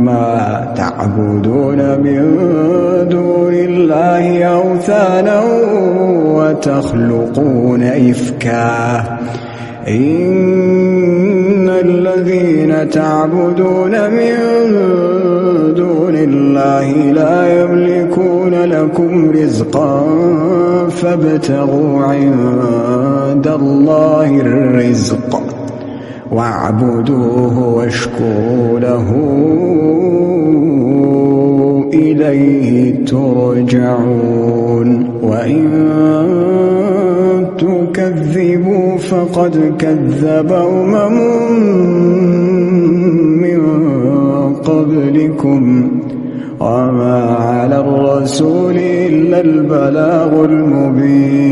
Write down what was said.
ما تعبدون من دون الله أوثانا وتخلقون إفكا إن الذين تعبدون من دون الله لا يملكون لكم رزقا فابتغوا عند الله الرزق واعبدوه واشكروا له إليه ترجعون وإن تكذبوا فقد كذب من قبلكم وما على الرسول إلا البلاغ المبين